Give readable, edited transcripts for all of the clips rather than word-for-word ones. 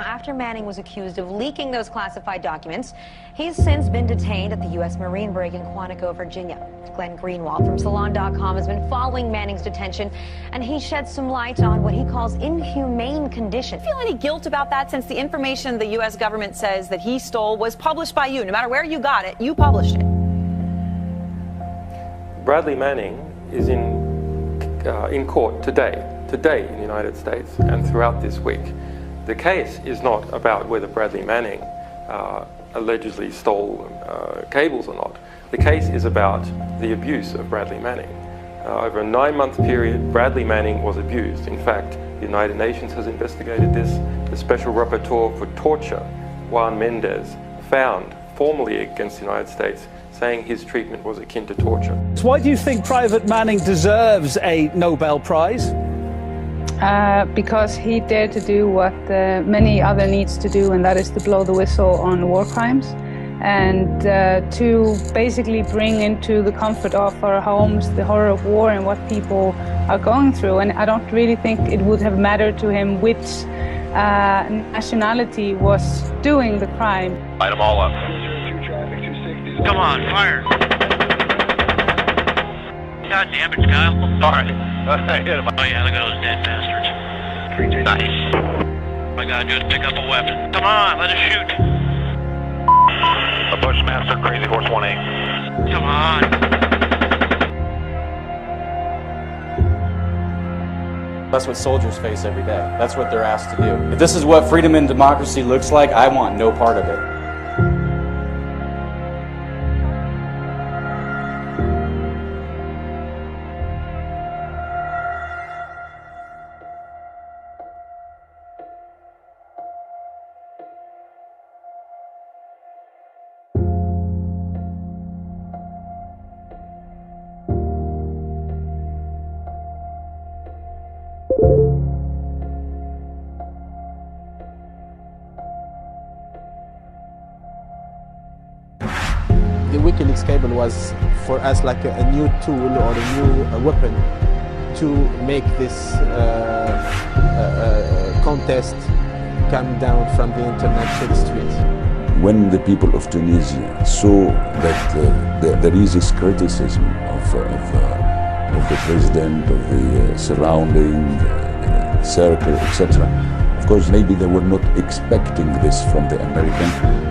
Now, after Manning was accused of leaking those classified documents, he's since been detained at the U.S. Marine Brig in Quantico, Virginia. Glenn Greenwald from Salon.com has been following Manning's detention, and he shed some light on what he calls inhumane conditions. Do you feel any guilt about that, since the information the U.S. government says that he stole was published by you? No matter where you got it, you published it. Bradley Manning is in court today in the United States and throughout this week. The case is not about whether Bradley Manning allegedly stole cables or not. The case is about the abuse of Bradley Manning. Over a 9-month period, Bradley Manning was abused. In fact, the United Nations has investigated this. The Special Rapporteur for Torture, Juan Mendez, found formally against the United States, saying his treatment was akin to torture. So why do you think Private Manning deserves a Nobel Prize? Because he dared to do what many other needs to do, and that is to blow the whistle on war crimes, and to basically bring into the comfort of our homes the horror of war and what people are going through. And I don't really think it would have mattered to him which nationality was doing the crime. Light them all up. Come on, fire! God damn it, Kyle. Alright. Hit him. Oh yeah, look at those dead bastards. Nice. All I gotta do is pick up a weapon. Come on, let us shoot. A Bushmaster, Crazy Horse 1A. Come on. That's what soldiers face every day. That's what they're asked to do. If this is what freedom and democracy looks like, I want no part of it. The WikiLeaks cable was for us like a new tool or a new weapon to make this contest come down from the internet to the streets. When the people of Tunisia saw that there is this criticism of the president, of the surrounding circle, etc., of course maybe they were not expecting this from the American.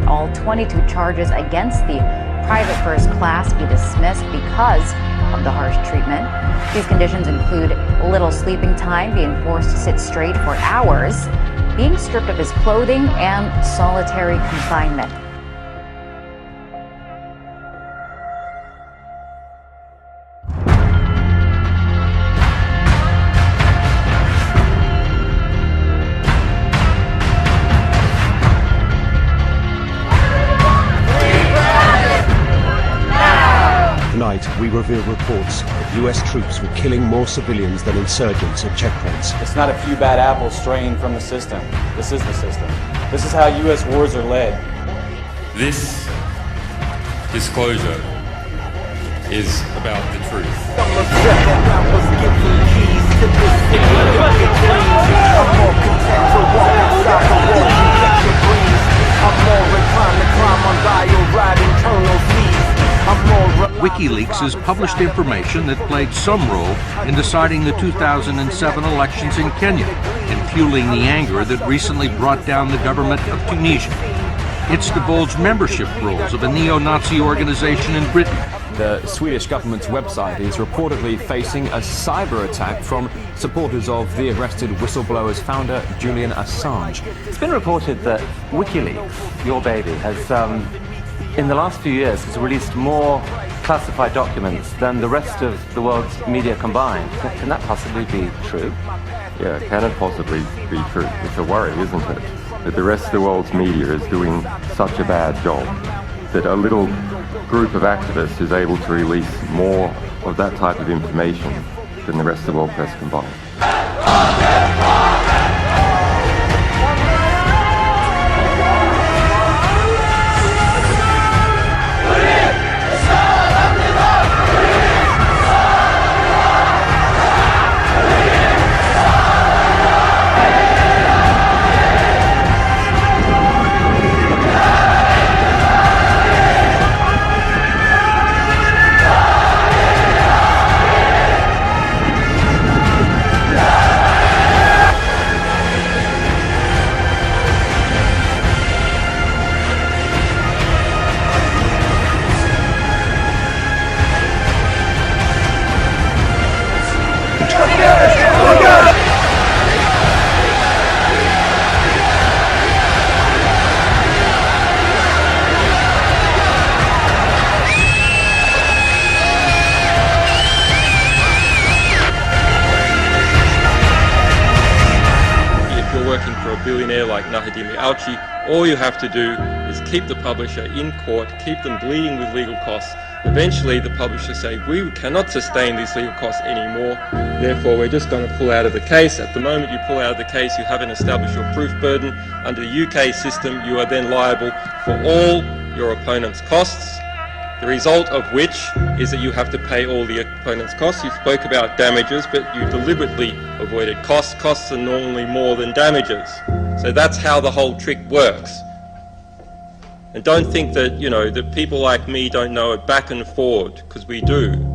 All 22 charges against the private first class be dismissed because of the harsh treatment. These conditions include little sleeping time, being forced to sit straight for hours, being stripped of his clothing, and solitary confinement. Tonight, we reveal reports that US troops were killing more civilians than insurgents at checkpoints. It's not a few bad apples straying from the system. This is the system. This is how US wars are led. This disclosure is about the truth. WikiLeaks has published information that played some role in deciding the 2007 elections in Kenya and fueling the anger that recently brought down the government of Tunisia. It's divulged membership rolls of a neo-Nazi organization in Britain. The Swedish government's website is reportedly facing a cyber attack from supporters of the arrested whistleblower's founder, Julian Assange. It's been reported that WikiLeaks, your baby, has, in the last few years, has released more classified documents than the rest of the world's media combined. Can that possibly be true? Yeah, can it possibly be true? It's a worry, isn't it? That the rest of the world's media is doing such a bad job that a little group of activists is able to release more of that type of information than the rest of the world press combined. billionaire like Nahdimi Auchi, all you have to do is keep the publisher in court, keep them bleeding with legal costs. Eventually the publisher say, we cannot sustain these legal costs anymore, therefore we're just going to pull out of the case. At the moment you pull out of the case, you haven't established your proof burden. Under the UK system, you are then liable for all your opponent's costs, the result of which is that you have to pay all the opponent's costs. You spoke about damages, but you deliberately avoided costs. Costs are normally more than damages. So that's how the whole trick works. And don't think that, that people like me don't know it back and forward, because we do.